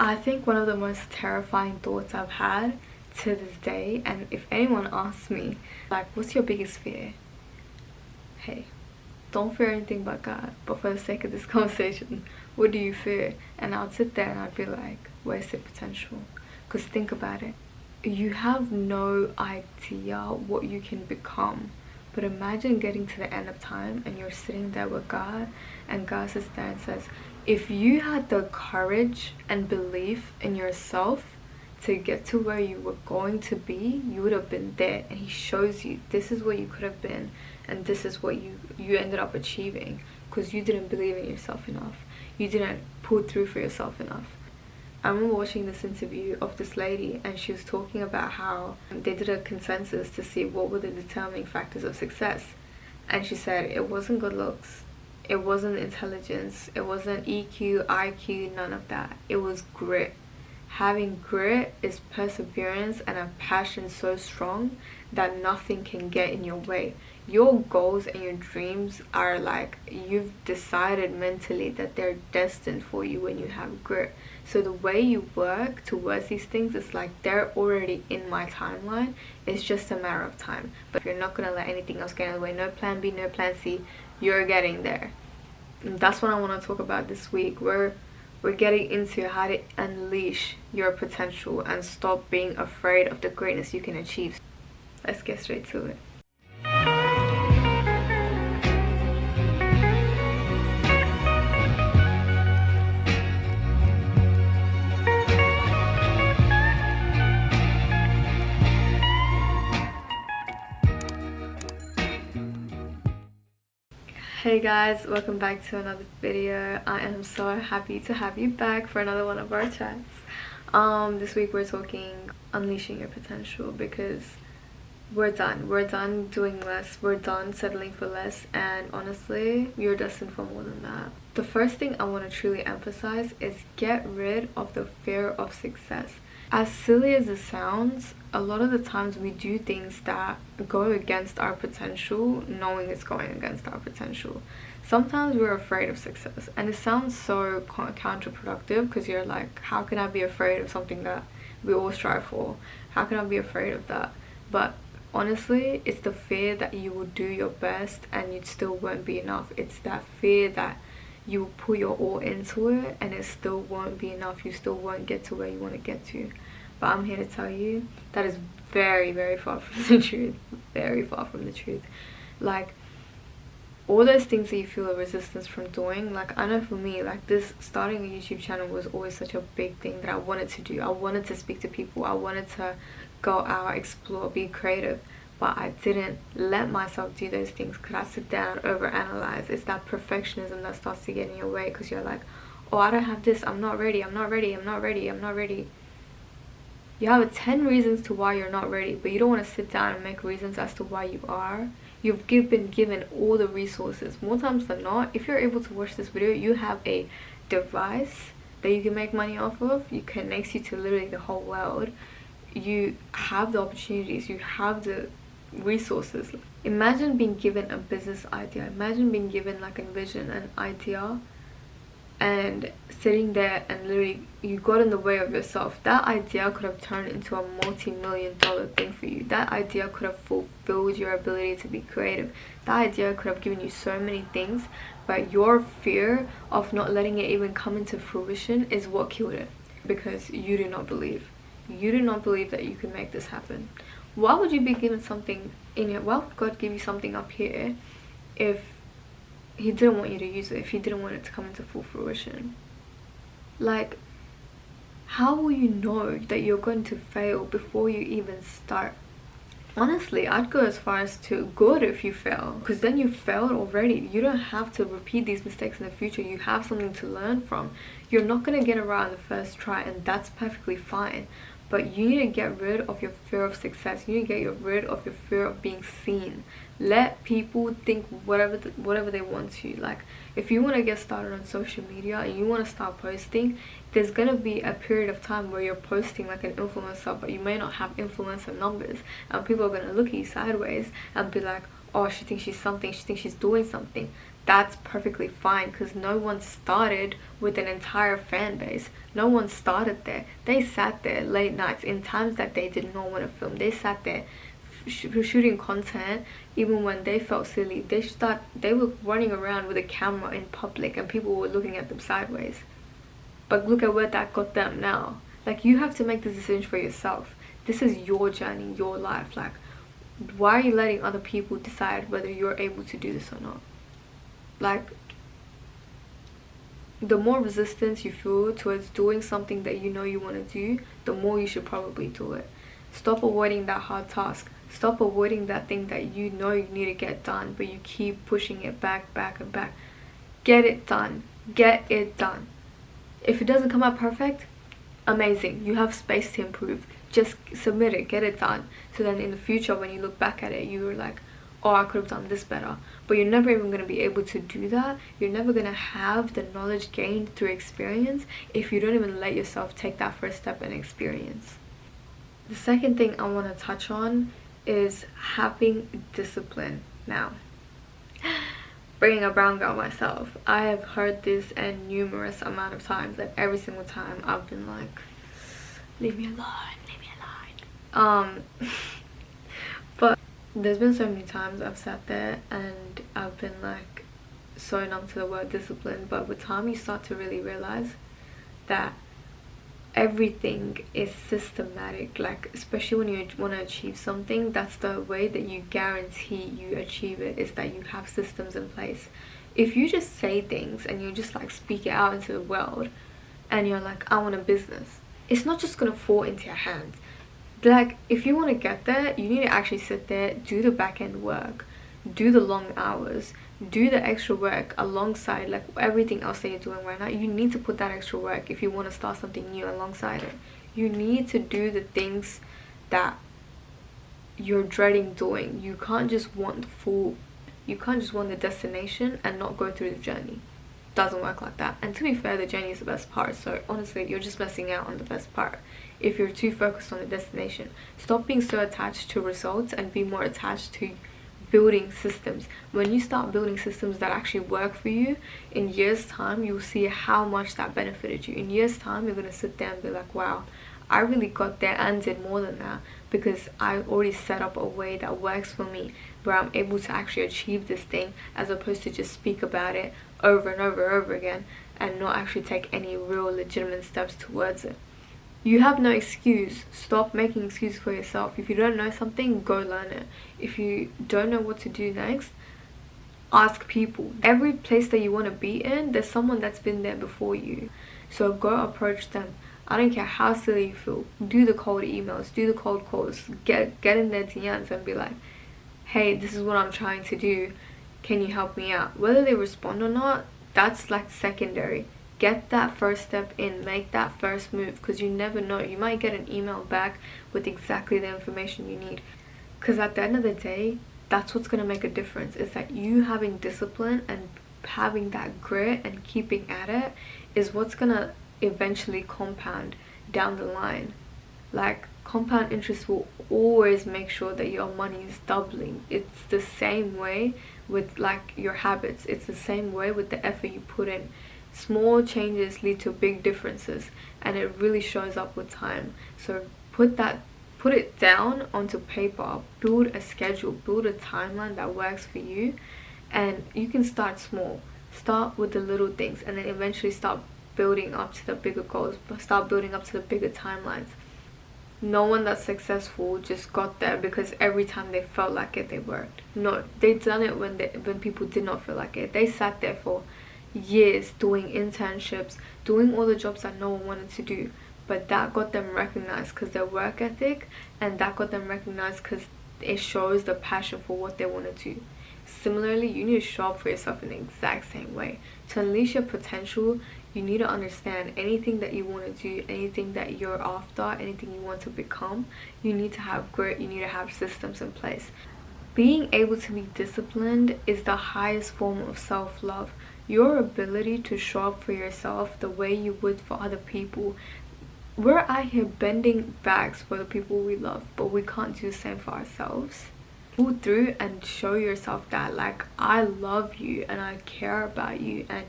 I think one of the most terrifying thoughts I've had to this day, and if anyone asks me, like, what's your biggest fear? Hey, don't fear anything but God. But for the sake of this conversation, what do you fear? And I'd sit there and I'd be like, wasted potential. Because think about it. You have no idea what you can become. But imagine getting to the end of time and you're sitting there with God, and God sits there and says, if you had the courage and belief in yourself to get to where you were going to be, you would have been there. And he shows you, this is what you could have been, and this is what you ended up achieving, because you didn't believe in yourself enough. You didn't pull through for yourself enough. I remember watching this interview of this lady, and she was talking about how they did a consensus to see what were the determining factors of success. And she said it wasn't good looks, it wasn't intelligence, it wasn't EQ, IQ, none of that. It was grit. Having grit is perseverance and a passion so strong that nothing can get in your way. Your goals and your dreams are like, you've decided mentally that they're destined for you when you have grit. So the way you work towards these things is like they're already in my timeline. It's just a matter of time. But if you're not gonna let anything else get in the way, no plan B, no plan C, you're getting there. And that's what I want to talk about this week. We're getting into how to unleash your potential and stop being afraid of the greatness you can achieve. Let's get straight to it. Hey guys, welcome back to another video. I am so happy to have you back for another one of our chats. This week we're talking unleashing your potential, because we're done doing less, we're done settling for less, and honestly you're destined for more than that. The first thing I want to truly emphasize is get rid of the fear of success. As silly as it sounds, a lot of the times we do things that go against our potential, knowing it's going against our potential. Sometimes we're afraid of success, and it sounds so counterproductive, because you're like, how can I be afraid of something that we all strive for? How can I be afraid of that? But honestly, it's the fear that you will do your best and it still won't be enough. It's that fear that you will put your all into it and it still won't be enough. You still won't get to where you want to get to. But I'm here to tell you that is very, very far from the truth. Very far from the truth. Like, all those things that you feel a resistance from doing, like, I know for me, like, this starting a YouTube channel was always such a big thing that I wanted to do. I wanted to speak to people, I wanted to go out, explore, be creative, but I didn't let myself do those things because I sit down and overanalyze. It's that perfectionism that starts to get in your way, because you're like, oh, I don't have this, I'm not ready, I'm not ready, I'm not ready, I'm not ready. You have 10 reasons to why you're not ready, but you don't want to sit down and make reasons as to why you are. You've been given all the resources. More times than not, if you're able to watch this video, you have a device that you can make money off of. It connects you to literally the whole world. You have the opportunities, you have the resources. Imagine being given a business idea. Imagine being given like a vision, an idea, and sitting there and literally you got in the way of yourself. That idea could have turned into a multi-million-dollar thing for you. That idea could have fulfilled your ability to be creative. That idea could have given you so many things, but your fear of not letting it even come into fruition is what killed it, because you do not believe. You do not believe that you can make this happen. Why would you be given something in here? Why would God give you something up here if he didn't want you to use it, if he didn't want it to come into full fruition? Like, how will you know that you're going to fail before you even start? Honestly, I'd go as far as to good if you fail, because then you failed already. You don't have to repeat these mistakes in the future. You have something to learn from. You're not going to get it right on the first try, and that's perfectly fine. But you need to get rid of your fear of success. You need to get rid of your fear of being seen. Let people think whatever they want to. Like, if you want to get started on social media and you want to start posting, there's going to be a period of time where you're posting like an influencer, but you may not have influencer numbers, and people are going to look at you sideways and be like, oh, she thinks she's something, she thinks she's doing something. that's perfectly fine, because no one started with an entire fan base. No one started there. They sat there late nights in times that they did not want to film. They sat there shooting content even when they felt silly. They were running around with a camera in public and people were looking at them sideways. But look at where that got them now. Like, you have to make the decision for yourself. This is your journey, your life. Like, why are you letting other people decide whether you're able to do this or not? Like, the more resistance you feel towards doing something that you know you want to do, the more you should probably do it. Stop avoiding that hard task. Stop avoiding that thing that you know you need to get done, but you keep pushing it back and back. Get it done. Get it done. If it doesn't come out perfect, amazing. You have space to improve. Just submit it. Get it done. So then in the future, when you look back at it, you're like, oh, I could have done this better. But you're never even going to be able to do that. You're never going to have the knowledge gained through experience if you don't even let yourself take that first step in experience. The second thing I want to touch on is having discipline. Now, being a brown girl myself, I have heard this a numerous amount of times. Like, every single time I've been like, leave me alone, leave me alone. But there's been so many times I've sat there and I've been like so numb to the word discipline. But with time, you start to really realize that everything is systematic. Like, especially when you want to achieve something, that's the way that you guarantee you achieve it, is that you have systems in place. If you just say things and you just like speak it out into the world and you're like, I want a business, it's not just gonna fall into your hands. Like, if you want to get there, you need to actually sit there, do the back end work, do the long hours, do the extra work alongside like everything else that you're doing right now. You need to put that extra work if you want to start something new alongside it. You need to do the things that you're dreading doing. You can't just want the destination and not go through the journey. Doesn't work like that. And to be fair, the journey is the best part. So honestly, you're just missing out on the best part if you're too focused on the destination. Stop being so attached to results and be more attached to building systems. When you start building systems that actually work for you, in years time you'll see how much that benefited you. In years time, you're gonna sit there and be like, wow, I really got there and did more than that, because I already set up a way that works for me, where I'm able to actually achieve this thing, as opposed to just speak about it over and over again and not actually take any real legitimate steps towards it. You have no excuse. Stop making excuses for yourself. If you don't know something, go learn it. If you don't know what to do next, ask people. Every place that you want to be in, there's someone that's been there before you. So go approach them. I don't care how silly you feel. Do the cold emails, do the cold calls. Get in their DMs and be like, hey, this is what I'm trying to do. Can you help me out? Whether they respond or not, that's like secondary. Get that first step in, make that first move, because you never know. You might get an email back with exactly the information you need. Because at the end of the day, that's what's going to make a difference, is that you having discipline and having that grit and keeping at it is what's going to eventually compound down the line. Like, compound interest will always make sure that your money is doubling. It's the same way with like your habits. It's the same way with the effort you put in. Small changes lead to big differences, and it really shows up with time. So put it down onto paper, build a schedule, build a timeline that works for you, and you can start small. Start with the little things and then eventually start building up to the bigger goals, but start building up to the bigger timelines. No one that's successful just got there because every time they felt like it, they worked. No, they done it when people did not feel like it. They sat there for years doing internships, doing all the jobs that no one wanted to do, but that got them recognized because their work ethic, and that got them recognized because it shows the passion for what they want to do. Similarly, you need to show up for yourself in the exact same way. To unleash your potential, you need to understand anything that you want to do, anything that you're after, anything you want to become, you need to have grit, you need to have systems in place. Being able to be disciplined is the highest form of self-love. Your ability to show up for yourself the way you would for other people. We're out here bending backs for the people we love, but we can't do the same for ourselves. pull through and show yourself that, like, I love you and I care about you, and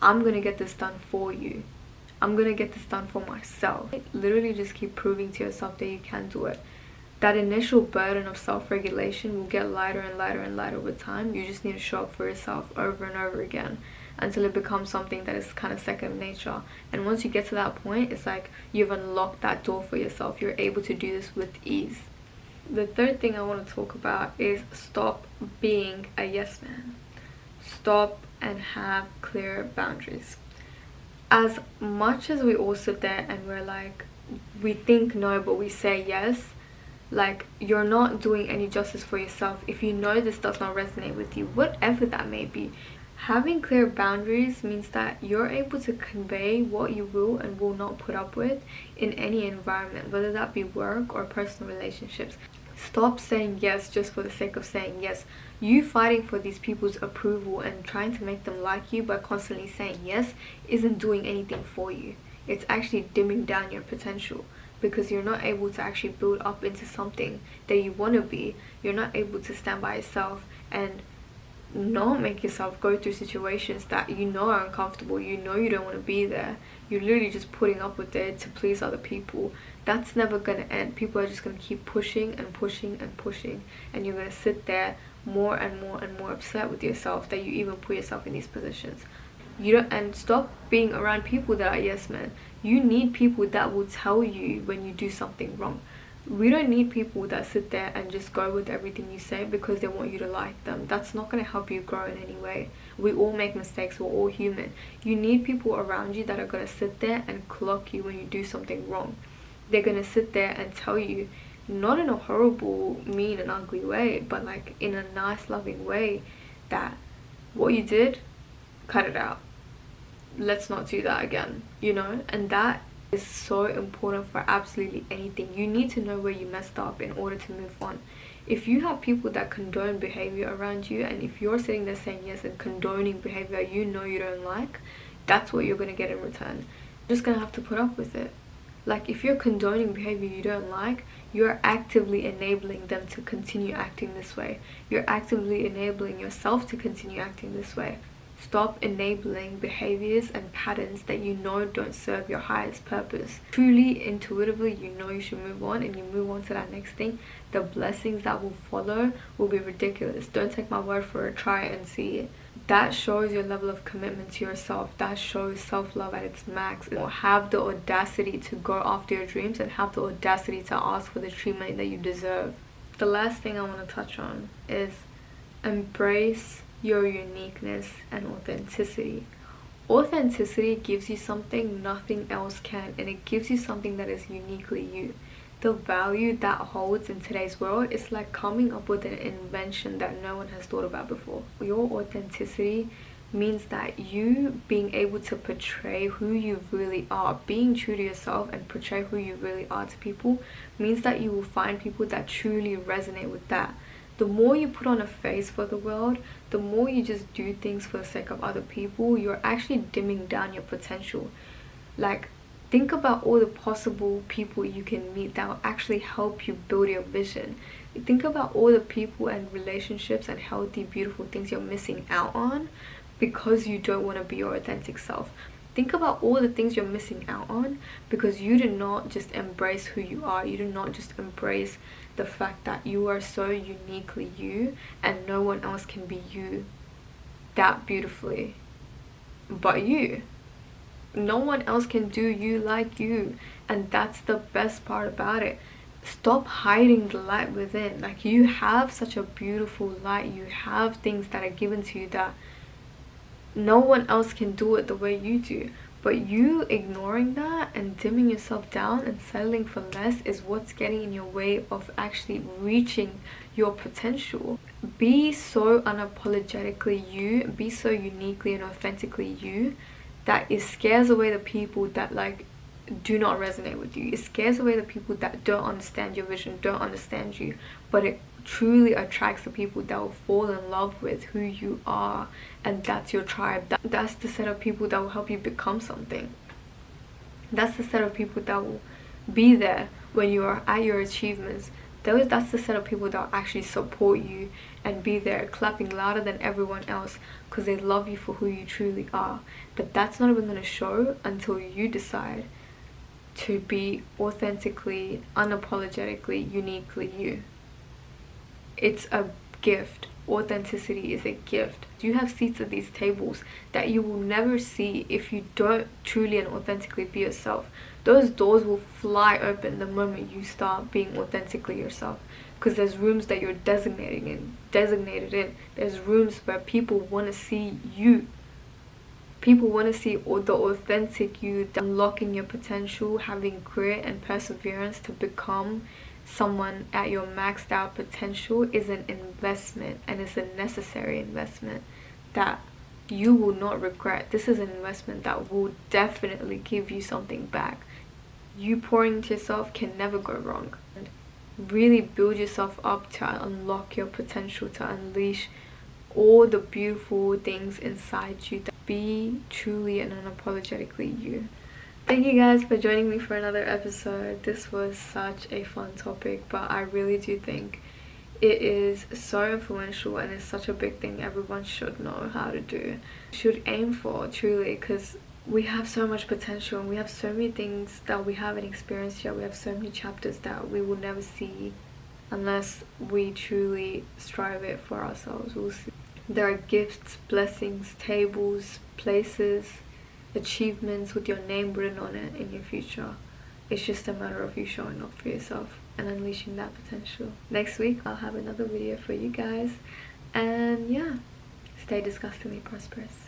I'm gonna get this done for you. I'm gonna get this done for myself. Literally just keep proving to yourself that you can do it. That initial burden of self-regulation will get lighter and lighter and lighter with time. You just need to show up for yourself over and over again until it becomes something that is kind of second nature. And once you get to that point, it's like you've unlocked that door for yourself. You're able to do this with ease. The third thing I want to talk about is stop being a yes man. Stop and have clear boundaries. As much as we all sit there and we're like, we think no but we say yes, like, you're not doing any justice for yourself if you know this does not resonate with you, whatever that may be. Having clear boundaries means that you're able to convey what you will and will not put up with in any environment, whether that be work or personal relationships. Stop saying yes just for the sake of saying yes. You fighting for these people's approval and trying to make them like you by constantly saying yes isn't doing anything for you. It's actually dimming down your potential, because you're not able to actually build up into something that you want to be. You're not able to stand by yourself and not make yourself go through situations that you know are uncomfortable, you know you don't want to be there. You're literally just putting up with it to please other people. That's never going to end. People are just going to keep pushing and pushing and pushing, and you're going to sit there more and more and more upset with yourself that you even put yourself in these positions. And stop being around people that are yes men. You need people that will tell you when you do something wrong. We don't need people that sit there and just go with everything you say because they want you to like them. That's not going to help you grow in any way. We all make mistakes. We're all human. You need people around you that are going to sit there and clock you when you do something wrong. They're going to sit there and tell you, not in a horrible, mean and ugly way, but like in a nice, loving way, that what you did, cut it out. Let's not do that again, you know? And that is so important for absolutely anything. You need to know where you messed up in order to move on. If you have people that condone behavior around you, and if you're sitting there saying yes and condoning behavior you know you don't like, that's what you're going to get in return. You're just going to have to put up with it. Like, if you're condoning behavior you don't like, you're actively enabling them to continue acting this way. You're actively enabling yourself to continue acting this way. Stop enabling behaviors and patterns that you know don't serve your highest purpose. Truly, intuitively, you know you should move on, and you move on to that next thing. The blessings that will follow will be ridiculous. Don't take my word for it. Try it and see it. That shows your level of commitment to yourself. That shows self-love at its max. Or have the audacity to go after your dreams and have the audacity to ask for the treatment that you deserve. The last thing I want to touch on is embrace your uniqueness and authenticity. Authenticity gives you something nothing else can, and it gives you something that is uniquely you. The value that holds in today's world is like coming up with an invention that no one has thought about before. Your authenticity means that you being able to portray who you really are, being true to yourself and portray who you really are to people, means that you will find people that truly resonate with that. The more you put on a face for the world, the more you just do things for the sake of other people, you're actually dimming down your potential. Like, think about all the possible people you can meet that will actually help you build your vision. Think about all the people and relationships and healthy, beautiful things you're missing out on because you don't want to be your authentic self. Think about all the things you're missing out on because you did not just embrace who you are. You did not just embrace the fact that you are so uniquely you, and no one else can be you that beautifully but you. No one else can do you like you, and that's the best part about it. Stop hiding the light within. Like, you have such a beautiful light. You have things that are given to you that no one else can do it the way you do. But you ignoring that and dimming yourself down and settling for less is what's getting in your way of actually reaching your potential. Be so unapologetically you, be so uniquely and authentically you, that it scares away the people that like do not resonate with you. It scares away the people that don't understand your vision, don't understand you, but it truly attracts the people that will fall in love with who you are, and that's your tribe. That's the set of people that will help you become something. That's the set of people that will be there when you are at your achievements. That's the set of people that actually support you and be there clapping louder than everyone else because they love you for who you truly are. But that's not even going to show until you decide to be authentically, unapologetically, uniquely you. It's a gift. Authenticity is a gift. You have seats at these tables that you will never see if you don't truly and authentically be yourself. Those doors will fly open the moment you start being authentically yourself, because there's rooms that you're designated in. There's rooms where people want to see you. People want to see the authentic you, unlocking your potential, having grit and perseverance to become someone at your maxed out potential is an investment, and it's a necessary investment that you will not regret. This is an investment that will definitely give you something back. You pouring into yourself can never go wrong. And really build yourself up to unlock your potential, to unleash all the beautiful things inside you. Be truly and unapologetically you. Thank you guys for joining me for another episode. This was such a fun topic, but I really do think it is so influential and it's such a big thing everyone should know how to do, should aim for, truly, because we have so much potential and we have so many things that we haven't experienced yet. We have so many chapters that we will never see unless we truly strive it for ourselves. We'll see. There are gifts, blessings, tables, places, achievements with your name written on it in your future. It's just a matter of you showing up for yourself and unleashing that potential. Next week I'll have another video for you guys, and yeah, stay disgustingly prosperous.